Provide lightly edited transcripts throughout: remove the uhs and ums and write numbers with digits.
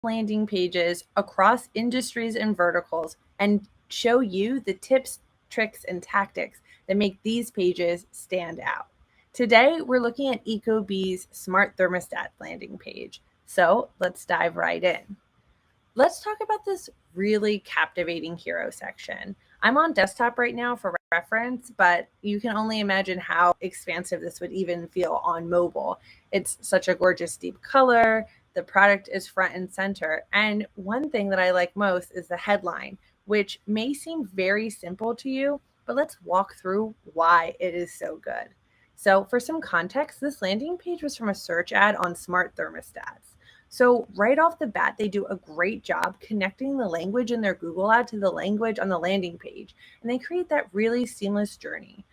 landing pages across industries and verticals and show you the tips, tricks, and tactics that make these pages stand out. Today, we're looking at Ecobee's Smart Thermostat landing page. So let's dive right in. Let's talk about this really captivating hero section. I'm on desktop right now for reference, but you can only imagine how expansive this would even feel on mobile. It's such a gorgeous deep color. The product is front and center. And one thing that I like most is the headline, which may seem very simple to you, but let's walk through why it is so good. So, for some context, this landing page was from a search ad on smart thermostats. So right off the bat, they do a great job connecting the language in their Google ad to the language on the landing page, and they create that really seamless journey.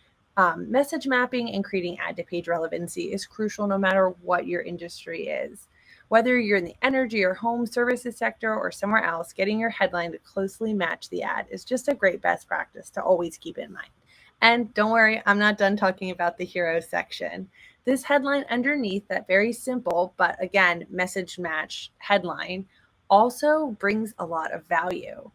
Message mapping and creating ad to page relevancy is crucial no matter what your industry is. Whether you're in the energy or home services sector or somewhere else, getting your headline to closely match the ad is just a great best practice to always keep in mind. And don't worry, I'm not done talking about the hero section. This headline underneath that very simple, but again, message match headline also brings a lot of value.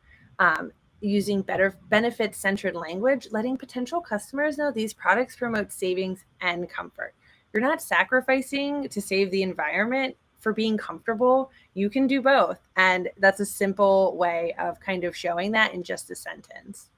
Using better benefit centered language, letting potential customers know these products promote savings and comfort. You're not sacrificing to save the environment for being comfortable. You can do both. And that's a simple way of kind of showing that in just a sentence.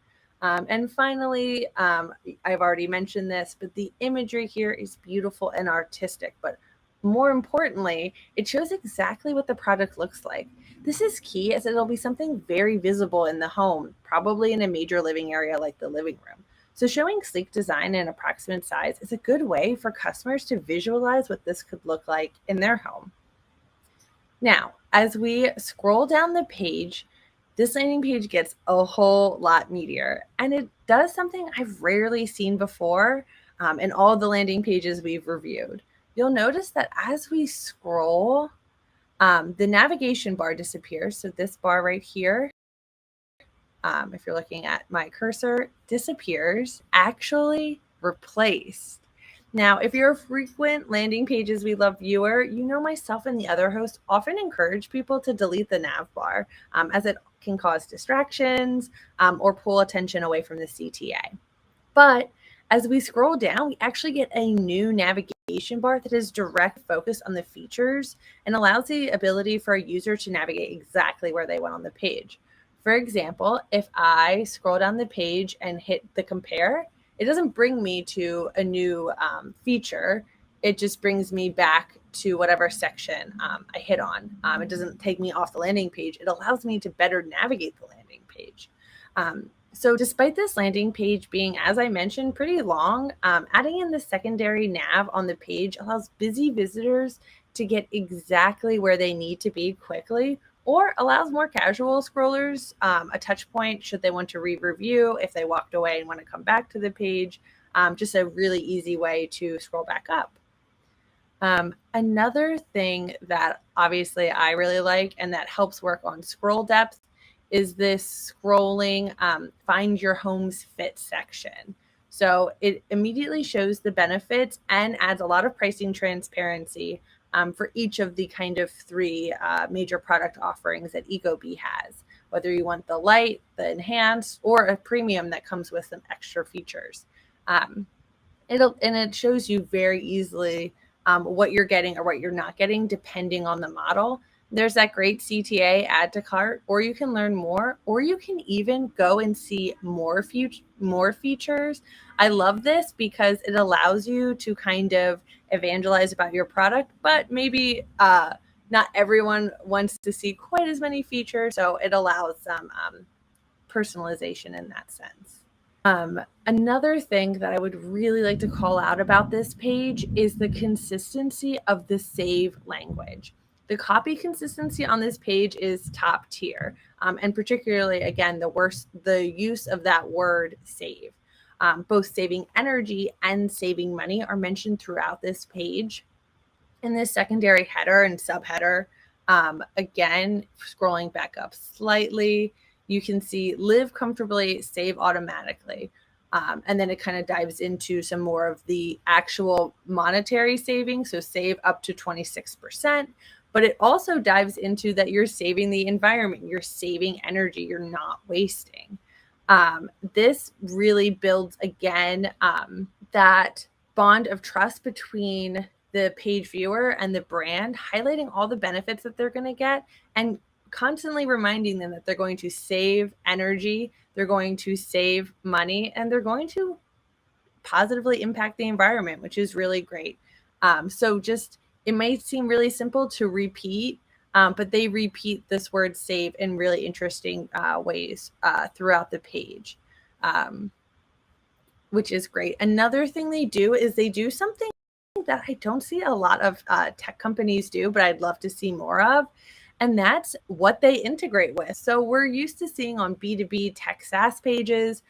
And finally, I've already mentioned this, but the imagery here is beautiful and artistic. But more importantly, it shows exactly what the product looks like. This is key as it'll be something very visible in the home, probably in a major living area like the living room. So showing sleek design and approximate size is a good way for customers to visualize what this could look like in their home. Now, as we scroll down the page, this landing page gets a whole lot meatier, and it does something I've rarely seen before in all the landing pages we've reviewed. You'll notice that as we scroll, the navigation bar disappears. So this bar right here, if you're looking at my cursor, disappears, actually replaced. Now, if you're a frequent landing pages we love viewer, you know myself and the other hosts often encourage people to delete the nav bar as it can cause distractions or pull attention away from the CTA. But as we scroll down, we actually get a new navigation bar that is direct focus on the features and allows the ability for a user to navigate exactly where they want on the page. For example, if I scroll down the page and hit the compare, it doesn't bring me to a new feature. It just brings me back to whatever section I hit on. It doesn't take me off the landing page. It allows me to better navigate the landing page. So despite this landing page being, as I mentioned, pretty long, adding in the secondary nav on the page allows busy visitors to get exactly where they need to be quickly, or allows more casual scrollers a touch point should they want to re-review if they walked away and want to come back to the page. Just a really easy way to scroll back up. Another thing that obviously I really like and that helps work on scroll depth is this scrolling find your home's fit section. So it immediately shows the benefits and adds a lot of pricing transparency for each of the kind of three major product offerings that Ecobee has, whether you want the light, the enhanced, or a premium that comes with some extra features. It shows you very easily what you're getting or what you're not getting depending on the model. There's that great CTA add to cart, or you can learn more, or you can even go and see more features. I love this because it allows you to kind of evangelize about your product, but maybe not everyone wants to see quite as many features, so it allows some personalization in that sense. Another thing that I would really like to call out about this page is the consistency of the save language. The copy consistency on this page is top tier, and particularly, again, the use of that word save. Both saving energy and saving money are mentioned throughout this page. In this secondary header and subheader, again, scrolling back up slightly, you can see live comfortably, save automatically. And then it kind of dives into some more of the actual monetary savings. So save up to 26%, but it also dives into that you're saving the environment, you're saving energy, you're not wasting. This really builds again that bond of trust between the page viewer and the brand, highlighting all the benefits that they're going to get and constantly reminding them that they're going to save energy, they're going to save money, and they're going to positively impact the environment, which is really great. So just, it may seem really simple to repeat, but they repeat this word save in really interesting ways throughout the page, which is great. Another thing they do is they do something that I don't see a lot of tech companies do, but I'd love to see more of. And that's what they integrate with. So we're used to seeing on B2B tech SaaS pages,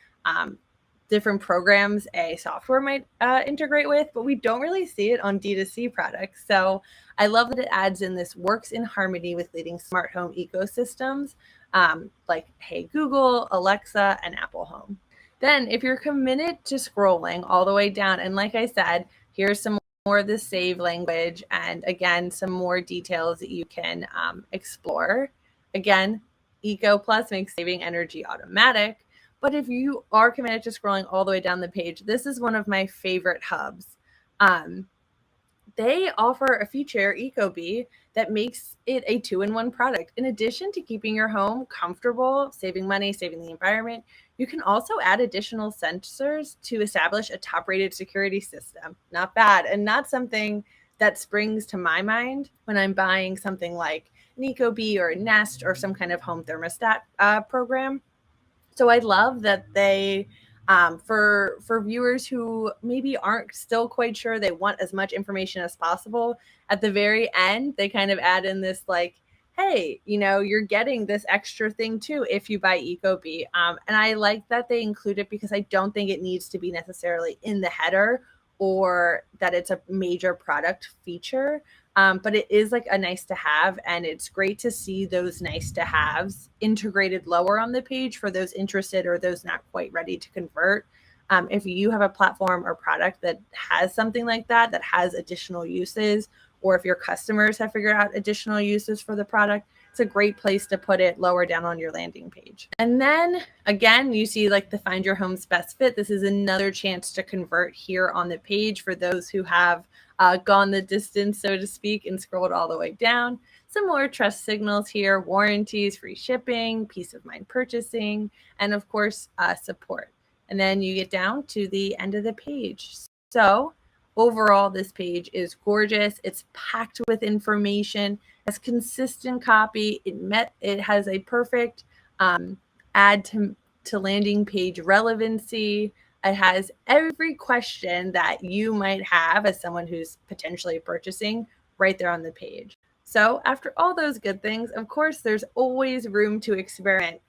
different programs a software might integrate with, but we don't really see it on D2C products. So I love that it adds in this works in harmony with leading smart home ecosystems like Hey Google, Alexa, and Apple Home. Then if you're committed to scrolling all the way down, and like I said, here's some more of the save language, and again, some more details that you can explore. Again, Eco Plus makes saving energy automatic. But if you are committed to scrolling all the way down the page, this is one of my favorite hubs. They offer a feature, Ecobee, that makes it a 2-in-1 product. In addition to keeping your home comfortable, saving money, saving the environment, you can also add additional sensors to establish a top-rated security system. Not bad, and not something that springs to my mind when I'm buying something like an Ecobee or a Nest or some kind of home thermostat program. So I love that they, for viewers who maybe aren't still quite sure, they want as much information as possible. At the very end, they kind of add in this like, hey, you're getting this extra thing too if you buy Ecobee. And I like that they include it because I don't think it needs to be necessarily in the header or that it's a major product feature. But it is like a nice to have, and it's great to see those nice to haves integrated lower on the page for those interested or those not quite ready to convert. If you have a platform or product that has something like that has additional uses, or if your customers have figured out additional uses for the product, it's a great place to put it lower down on your landing page. And then again, you see like the find your home's best fit. This is another chance to convert here on the page for those who have gone the distance, so to speak, and scrolled all the way down. Some more trust signals here: warranties, free shipping, peace of mind purchasing, and of course, support. And then you get down to the end of the page. So overall, this page is gorgeous. It's packed with information, has consistent copy. It has a perfect add to landing page relevancy. It has every question that you might have as someone who's potentially purchasing right there on the page. So after all those good things, of course, there's always room to experiment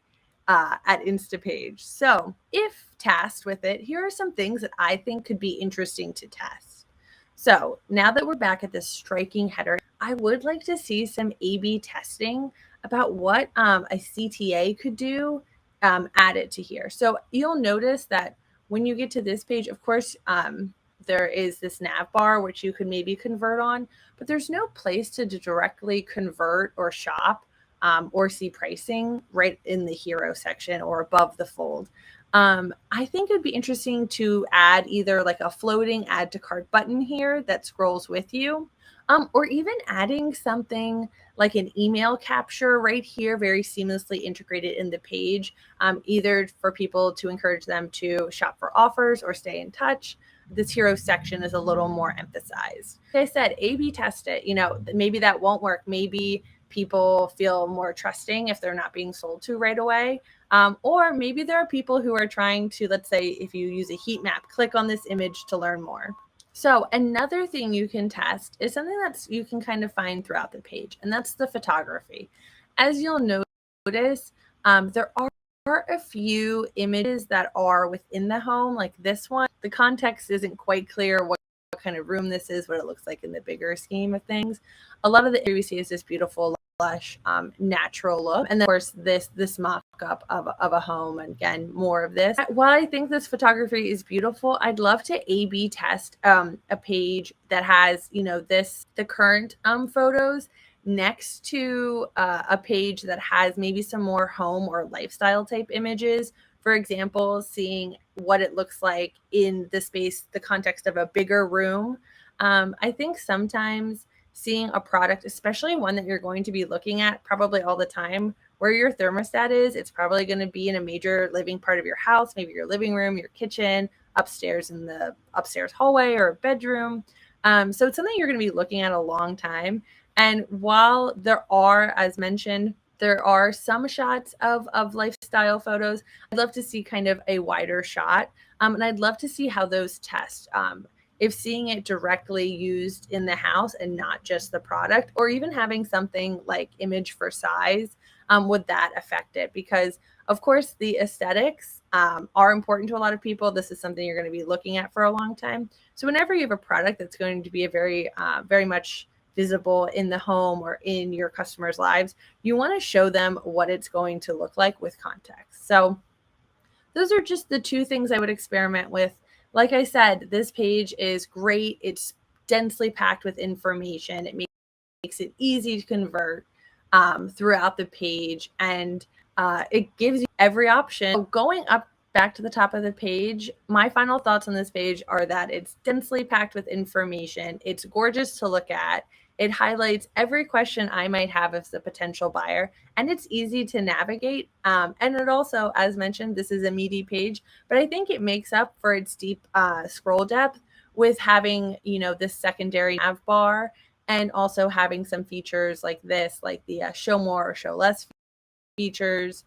at Instapage. So if tasked with it, here are some things that I think could be interesting to test. So now that we're back at this striking header, I would like to see some A/B testing about what a CTA could do added to here. So you'll notice that when you get to this page, of course, there is this nav bar, which you could maybe convert on, but there's no place to directly convert or shop or see pricing right in the hero section or above the fold. I think it'd be interesting to add either like a floating add to cart button here that scrolls with you, or even adding something like an email capture right here, very seamlessly integrated in the page, either for people to encourage them to shop for offers or stay in touch. This hero section is a little more emphasized. Like I said, A/B test it. Maybe that won't work. Maybe people feel more trusting if they're not being sold to right away. Or maybe there are people who are trying to, let's say, if you use a heat map, click on this image to learn more. So another thing you can test is something that's you can kind of find throughout the page, and that's the photography. As you'll notice, there are a few images that are within the home, like this one. The context isn't quite clear what kind of room this is, what it looks like in the bigger scheme of things. A lot of the area we see is this beautiful, lush, natural look. And then, of course, this mock-up of a home, and again, more of this. While I think this photography is beautiful, I'd love to A/B test a page that has, the current photos next to a page that has maybe some more home or lifestyle type images. For example, seeing what it looks like in the space, the context of a bigger room. I think sometimes seeing a product, especially one that you're going to be looking at probably all the time, where your thermostat is, it's probably going to be in a major living part of your house, maybe your living room, your kitchen, upstairs in the upstairs hallway or bedroom. So it's something you're going to be looking at a long time. And while there are, as mentioned, there are some shots of lifestyle photos, I'd love to see kind of a wider shot. And I'd love to see how those test. If seeing it directly used in the house and not just the product, or even having something like image for size, would that affect it? Because of course the aesthetics are important to a lot of people. This is something you're going to be looking at for a long time. So whenever you have a product that's going to be a very much visible in the home or in your customers' lives, you want to show them what it's going to look like with context. So those are just the two things I would experiment with. Like I said, this page is great. It's densely packed with information. It makes it easy to convert throughout the page, and it gives you every option. So going up back to the top of the page, my final thoughts on this page are that it's densely packed with information. It's gorgeous to look at. It highlights every question I might have as a potential buyer, and it's easy to navigate. And it also, as mentioned, this is a meaty page, but I think it makes up for its deep scroll depth with having, this secondary nav bar, and also having some features like this, like the show more or show less features,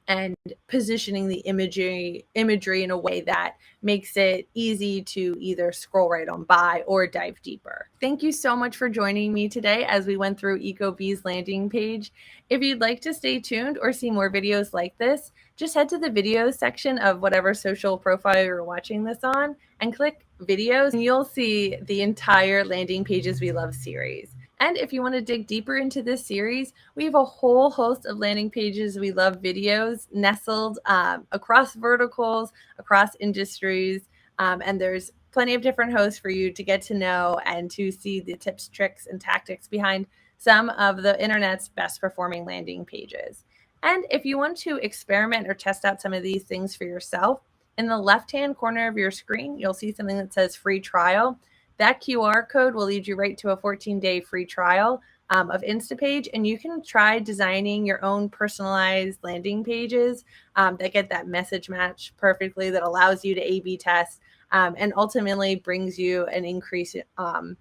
and positioning the imagery in a way that makes it easy to either scroll right on by or dive deeper. Thank you so much for joining me today as we went through Ecobee's landing page. If you'd like to stay tuned or see more videos like this, just head to the videos section of whatever social profile you're watching this on and click videos, and you'll see the entire Landing Pages We Love series. And if you want to dig deeper into this series, we have a whole host of Landing Pages We Love videos nestled across verticals, across industries, and there's plenty of different hosts for you to get to know and to see the tips, tricks, and tactics behind some of the internet's best performing landing pages. And if you want to experiment or test out some of these things for yourself, in the left-hand corner of your screen, you'll see something that says free trial. That QR code will lead you right to a 14-day free trial of Instapage, and you can try designing your own personalized landing pages that get that message match perfectly, that allows you to A/B test, and ultimately brings you an increase on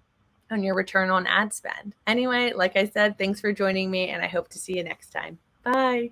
your return on ad spend. Anyway, like I said, thanks for joining me, and I hope to see you next time. Bye.